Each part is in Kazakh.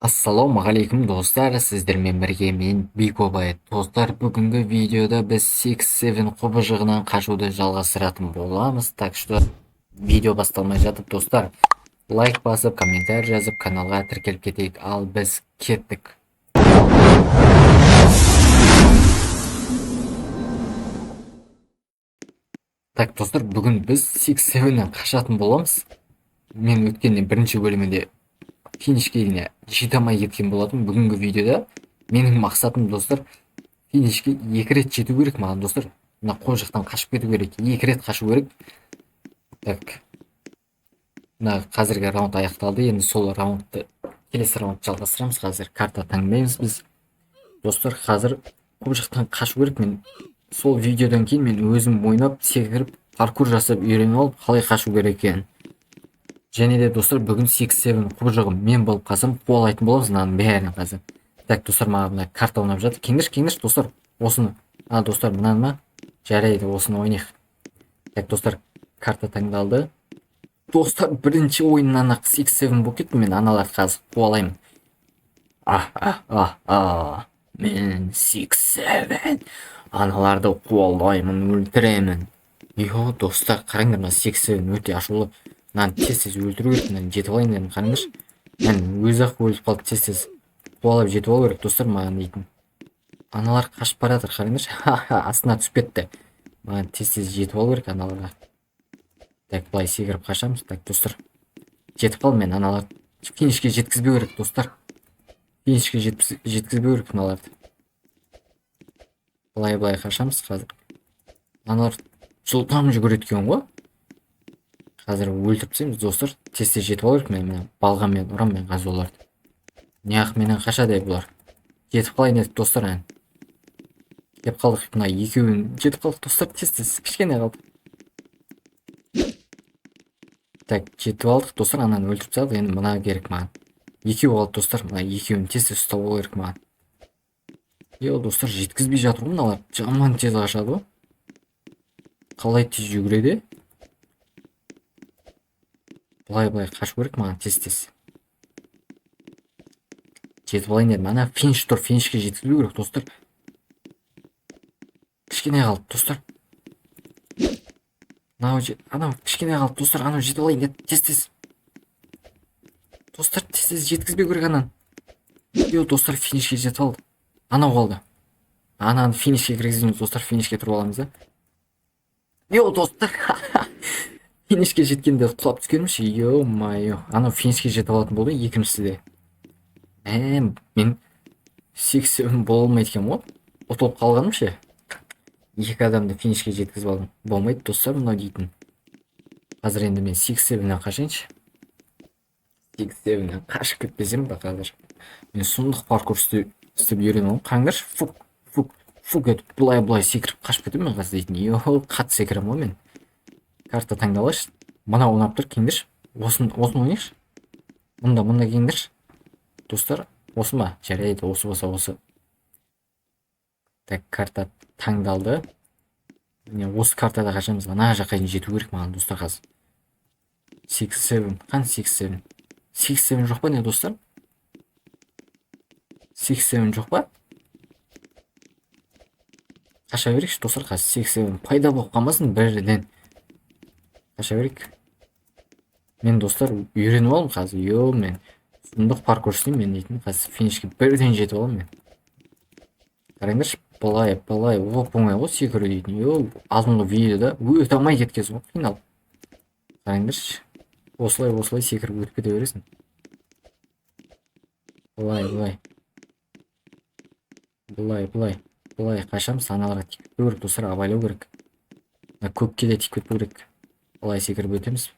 Ассалаумағалейкум достар, сіздермен бірге мен Бикобай. Достар, бүгінгі видеода біз 6-7 құбыжығынан қашуды жалғастыратын боламыз. Так что видео басталмай жатып, достар, лайк басып, комментарий жазып, каналға тіркеліп кетейік. Ал біз кеттік. Так, достар, бүгін біз 6-7-нен қашатын боламыз. Мен өткенде бірінші бөлімінде финишке дейін жете алмай кеткен болатын. Бүгінгі видеода менің мақсатым, достар, финишке 2 рет жету керек маған, достар. Мына қол жақтан қашып кету керек, 2 рет қашу керек. Так, мына қазіргі раунд аяқталды. Енді сол раундты, келесі раундты жалғастырамыз. Қазір карта таңдаймыз біз. Достар, қазір қол жақтан қашу керек. Мен сол видеодан кейін мен өзім ойнап, секіріп, паркур жасап үйреніп алып, қалай қашу керек екенін. Және де, достар, бүгін 6-7 құбыжығым мен болып қалсам қуалайтын боламыз мынаның бәрін қазір. Так, достар, маған мына карта ойнап жатыр. Кеңдеш, достар, осыны. Достар, мынаны ма? Жарайды, осыны ойнайық. Так, достар, карта таңдалды. Достар, бірінші ойыннан ақ 6-7 болып кетті. Мен аналарды қазір қуалаймын. Мен 6-7 аналарды қуалаймын, өлтіремін. Достар, қараңдар, мына 6-7 өте ашулы. Мынаны тез өлтіру керек, мынаны жетіп алайын дедім, қараңдаршы. Мен өзі-ақ өліп қалды, тез қуалап жетіп алу керек, достар, маған дейтін. Аналар қашып баратыр, қараңдаршы. Астына түсіп кетті. Маған тез жетіп алу керек аналарға. Так, былай секіріп қашамыз. Так, достар, жетіп қал, мен аналарды финишке жеткізбеу керек, достар. Финишке жеткізбеу керек аналарды. Былай қашамыз қазір. Аналар жылдам жүгіреді екен ғой. Қазір өлтіріп тастаймыз, достар. Тез жетіп алу керек. Мен балғамен ұрамын қазір оларды. Неғып менен қашады бұлар. Жетіп қалайын дедік, достар. Кеп қалдық, мына екеуін жетіп қалдық, достар. Тез кішкене қалды. Так, жетіп алдық, достар. Ананы өлтіріп тастадық. Енді мына керек маған. Екеу қалды, достар. Мына екеуін тез ұстап алу керек маған. Достар, жеткізбей жатыр ғой мыналар. Жаман тез қашады ғой. Қалай тез жүгіреді? Былай қашу керек маған тез. Жетіп алайын дедім. Ана финиш тұр, финишке жеткізбеу керек, достар. Кішкене қалды, достар. Анау кішкене қалды, достар. Анау жетіп алайын деді, тез. Достар, тез жеткізбеу керек ананы. Достар, финишке жетіп алды. Анау қалды. Ананы финишке кіргіземіз, достар. Финишке тұрып аламыз да. Достар. Финишке жеткенде құлап түскенімші. Ё-майо. Анау финишке жетіп алатын болды, екіншісі де. Мен 6-7 бола алмайды екен ғой. Ұтылып қалғанымшы. Екі адамды финишке жеткізіп алдым. Болмайды, достар, мынау дейтін. Қазір енді мен 6-7-нен қашайыншы. 6-7-нен қашып кетпесем ба қазір. Мен сұмдық паркур істеп үйреніп алып. Қараңдаршы, фук етіп, былай секіріп қашып кетемін мен қазір дейтін. Қатты секірем ғой мен. Карта таңдалайшы. Мына ойнап тұр, кеңдерші. Осын ойнайықшы. Мұнда кеңдерші. Достар, осы ма? Жарайды, осы болса осы. Так, карта таңдалды. Осы картада қашамыз. Ана жаққа дейін жету керек маған, достар, қазір. 6-7. Қан 6-7? 6-7 жоқ па не, достар? 6-7 жоқ па? Қаша берекші, достар, қазір 6-7 пайда болып қалмасын бірден. Қаша берек. Мен, достар, үйреніп алым қазір. Мен сұмдық паркур істеймін мен дейтін. Қазір финишке бірден жетіп алам мен. Қараңдаршы, былай, оп-оңай ғой секіру дейтін. Алдыңғы видеода өте алмай кеткенсің ғой, финал. Қараңдаршы, осылай секіріп өтіп кете бересің. Былай қашамыз, аналарға тиіп кетпеу керек, достар, абайлау керек. Көкке де тиіп кетпеу керек. Былай секіріп өтеміз.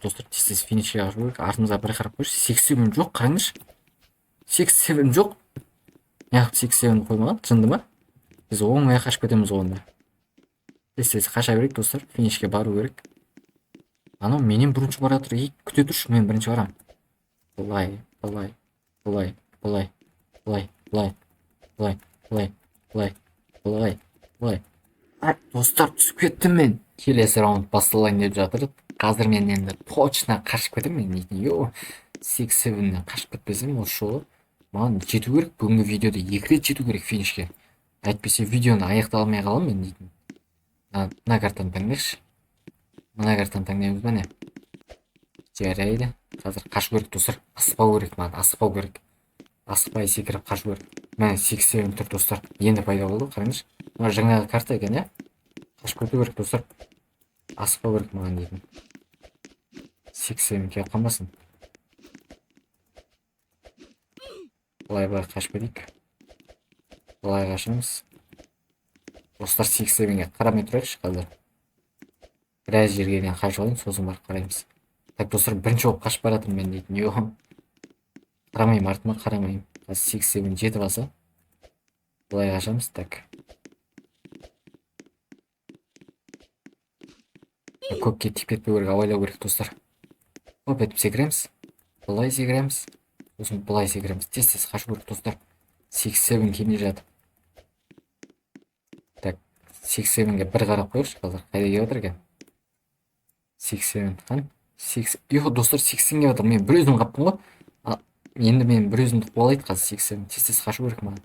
Достар, тез финишке қашу керек. Артымызға бір қарап қойшы. 6-7 жоқ, қараңдаршы. 6-7 жоқ. Неғып 6-7 қоймаған, жынды ма? Біз оңай қашып кетеміз оғында. Тез қаша берек, достар. Финишке бару керек. Анау менен бірінші бара тұр. Күте тұршы, мен бірінші барам. Былай. Достар, түсіп кеттім мен. Келесі раунд басталайын деп жатыр. Қазір мен енді точно қашып кетемін мен дейтін. Six-Seven'нен қашып кетпесем осы жолы маған жету керек. Бүгінгі видеода 2 рет жету керек финишке. Әйтпесе видеоны аяқталмай қаламын мен дейтін. Мына картаны таңдайықшы. Мына картаны таңдаймыз ба не? Жарайды. Қазір қашу керек достар. Асықпау керек маған, асықпау керек. Асықпай секіріп қашу керек. Міне Six-Seven тұр достар. Енді пайда болды, қараңызшы. Мына жаңағы карта екен, иә? Қашып кету керек достар. Асықпау керек маған дейтін. Six-Seven келіп қалмасын. Былай қашып кетейік. Былай қашамыз. Достар Six-Sevenге қарамай тұрайықшы қазір. Біраз жерге дейін қашып алайын, сосын барып қараймыз. Так достар, бірінші болып қашып баратырмын мен дейтін. Йо. Қарамайым, артыма қарамайым. Қазір Six-Seven жетіп алса. Былай қашамыз, так. Көкке тиіп кетпеу керек, абайлау керек достар. Оп, етіп секіреміз. Былай секіреміз. Сосын былай секіреміз. Тез-тез қашу керек достар. Six-Seven келмей жатып. Так, Six-Sevenге бір қарап қойыршы қазір. Қайда келіп отыр екен? Six-Seven қан? Йо, достар, Six-Seven келіп отыр. Мен бір өзім қаппын ғой. Енді мен бір өзімді қуалайды қазір Six-Seven. Тез-тез қашу керек маған.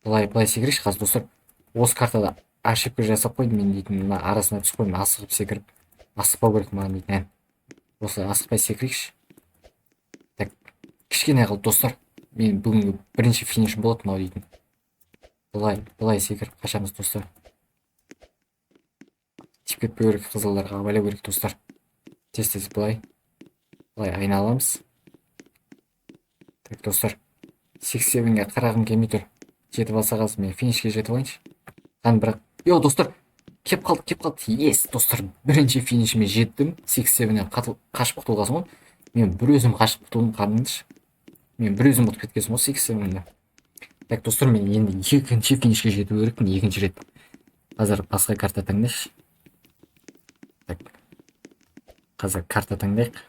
Былай секірейші қазір достар. Осы картада ошибка жасап қойдым мен дейтін. Мына арасына түсіп қойдым, асығып секіріп. Асықпау керек маған дейтін. Осы асықпай секірейікші. Так, кішкене қалды достар. Мен бүгінгі бірінші финишім болады мынау дейтін. Былай секіріп қашамыз достар. Тиіп кетпеу керек, қызылдарға абайлау керек достар. Тез-тез былай айналамыз. Так достар, Six-Sevenге қарағым келмей тұр. Жетіп алса қазір мен финишке жетіп алайыншы. Бірақ, йо достар, кеп қалды. Ес достар, бірінші финишіме жеттім. Six-Sevenнен қашып құтылғасын ғой. Мен бір өзім қашып құтылдым, қараңызшы. Мен бір өзім ұтып кеткенсің ғой Six-Sevenнен. Так достар, мен енді екінші финишке жету керекпін, екінші рет. Қазір басқа карта таңдайықшы. Так, қазір карта таңдайық.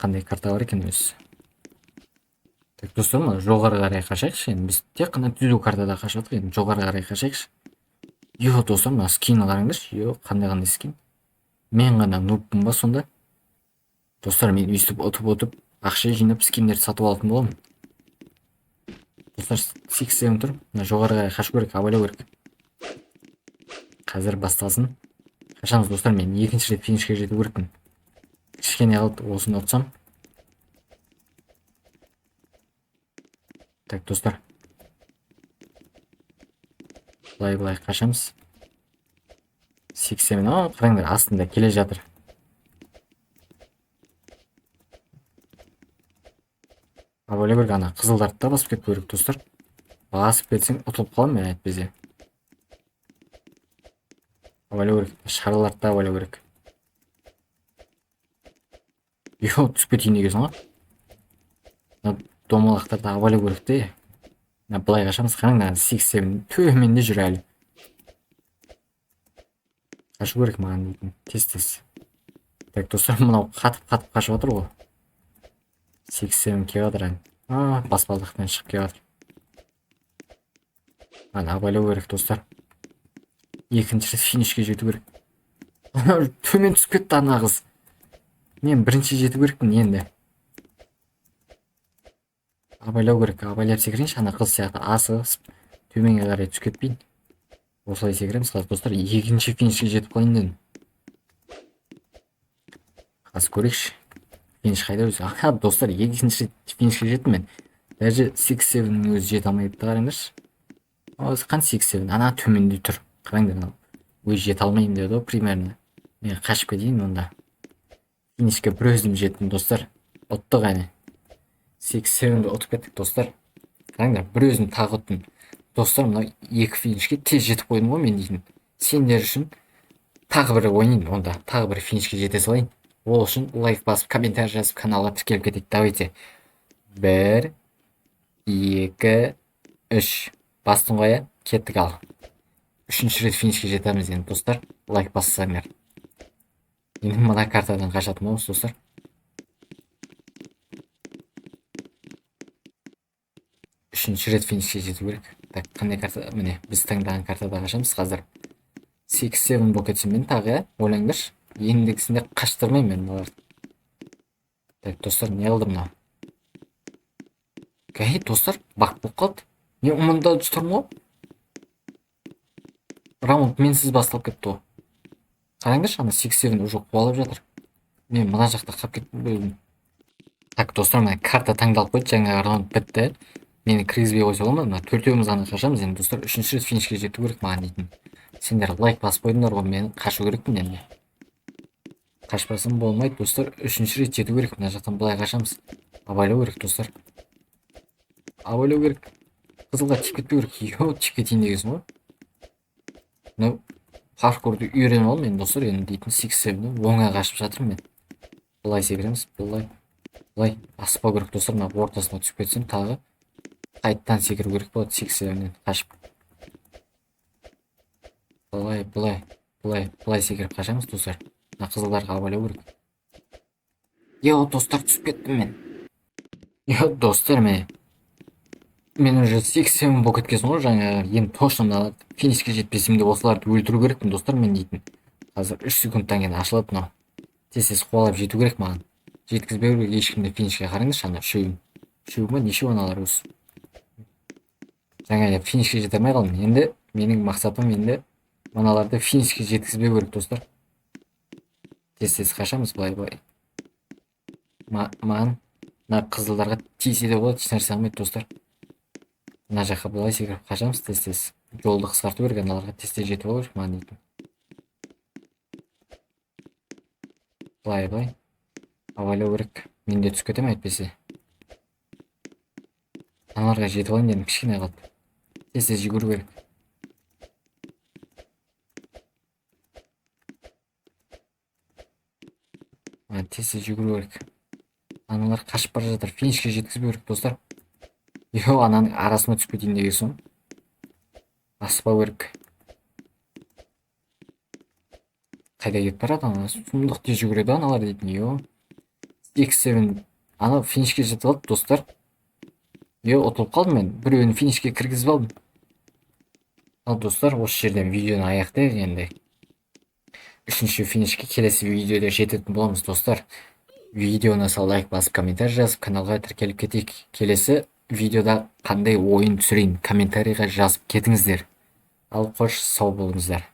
Қандай карта бар екен өзі? Так достар, жоғары қарай қашайықшы. Енді біз тек қана түзу картада қашадық, енді жоғары қарай қашайықшы. Йо достар, мына скин қараңдаршы. Йо, қандай скин? Мен ғана нубпын ба сонда? Достар, мен өйстіп ұтып ақша жинап скиндерді сатып алатын боламын. Достар, Six-Seven тұр. Мына жоғары қарай қашу керек, абайлау керек. Қазір басталсын. Қашамыз достар, мен екінші рет финишке жету керекпін. Кішкене қалды, осыны ұтсам. Так достар, былай қашамыз. Six-Seven, қараңдар, астында келе жатыр. Абайлау керек, ана қызылдарды да басып кетпеу керек достар. Басып кетсең ұтылып қаламын мен әйтпесе. Абайлау керек, шараларды да абайлау керек. Йо, түсіп кетейін дегенсің ғой. Домалақтарды абайлау керек те. Былай қашамыз, қараңдар, Six-Seven төменде жүр әлі. Қашу керек маған дейтін, тез-тез. Так достар, мынау қатып қашып отыр ғой. Six-Seven келіп отыр әлі. Баспалдақтан шығып келіп отыр. Абайлау керек достар. Екінші рет финишке жету керек. Төмен түсіп кетті ана қыз. Мен бірінші жету керекпін енді. Абайлау керек, абайлап секірейінші, ана қыз сияқты асығып төменге қарай түсіп кетпейін. Осылай секіреміз қазір достар, екінші финишке жетіп қалайын дедім. Қазір көрейікші. Финиш қайда өзі? Достар, екінші финишке жеттім мен. Даже Six-Sevenнің өзі жете алмайды, қараңдаршы. Осы қан Six-Seven, ана төменде тұр. Қараңдар, өзі жете алмайым деді ғой, примерно. Мен қашып кетейін онда. Финишке бір өзім жеттім достар. Ұттық әне. Six-Sevenді ұтып кеттік достар. Қараңдар, бір өзім тағы ұттым. Достар, мына екі финишке тез жетіп қойдым ғой мен дейтін. Сендер үшін тағы бір ойнайын, онда тағы бір финишке жете салайын. Ол үшін лайк басып, комментарий жазып, каналға тіркеліп кетейік. Давайте. 1, 2, 3. Бастың қоя, кеттік ал. Үшінші рет финишке жетеміз енді достар. Лайк бассаңдар. Енді мына картадан қашатын боламыз достар. Үшінші рет финишке жету керек. Так, қандай карта? Міне, біз таңдаған картада қашамыз қазір. Six-Seven болып кетсем мен тағы, ойлаңдаршы. Ендігісінде қаштырмаймын мен оларды. Так, достар, не қылды мынау? Достар, бақ болып қалды. Мен ұмында тұрмын ғой. Раунд менсіз басталып кетті ғой. Қараңдаршы, ана 6-7 уже қуалап жатыр. Мен мына жақта қалып кеттім. Так, достар, мына карта таңдалып қойды. Жаңағы раунд бітті. Мені кіргізбей қойса бола ма? Мына төртеуміз ғана қашамыз енді, достар. Үшінші рет финишке жету керек маған дейтін. Сендер лайк басып қойдыңдар ғой, мен қашу керекпін енді. Қашпасам болмайды, достар. Үшінші рет жету керек. Мына жақтан былай қашамыз. Абайлау керек, достар. Абайлау керек. Қызылға тиіп кетпеу керек. Йо, тиіп кетейін дегенсің ғой. Ну, паркурды үйреніп алдым мен, достар. Енді дейтін 6-7-ді оңай қашып жатырмын мен. Былай секіреміз, былай аспау керек, достар. Мына ортасына түсіп кетсем тағы қайттан секіру керек болады 6-7-ден қашып. Былай секіріп қашамыз, достар. Мына қызылдарға абайлау керек. Йо, достар, түсіп кеттім мен. Йо, достар, мен уже 6-7 болып кеткенсің ғой, жаңа енді точно мына финишке жетпесем де осыларды өлтіру керекпін, достар, мен дейтін. Қазір 3 секундтан кейін ашылады мынау. Тез қуалап жету керек маған. Жеткізбеу керек ешкімді финишке. Қараңдаршы, ана үшеу ма, нешеу аналар осы. Жаңа финишке жете алмай қалдым. Енді менің мақсатым енді мыналарды финишке жеткізбеу керек, достар. Тез қашамыз, былай. Маған мына қызылдарға тисе де болады, ешнәрсе қылмайды, достар. Мына жаққа былай секіріп қашамыз, тез. Жолды қысқарту керек, аналарға тез жетіп алу керек маған дейтін. Былай. Абайлау керек. Мен де түсіп кетем әйтпесе. Аналарға жетіп алайын дедім, кішкене қалды. Тез жүгіру керек. Тез жүгіру керек. Аналар қашып бара жатыр. Финишке жеткізбеу керек, достар. Йо, ананың арасына түсіп кетейін деген соң. Аспау керек. Қайда кетіп барады ана? Сұмдық тез жүгіреді аналар дейтін. Йо. 6-7 ана финишке жетіп алды, достар. Йо, ұтылып қалдым мен. Біреуін финишке кіргізіп алдым. Ал, достар, осы жерден видеоны аяқтайық енді. Үшінші финишке келесі видеода жететін боламыз, достар. Видеоны лайк басып, комментарий жазып, каналға тіркеліп кетейік. Келесі видеода қандай ойын түсірейін, комментарийға жазып кетіңіздер. Ал, қош, сау болыңыздар.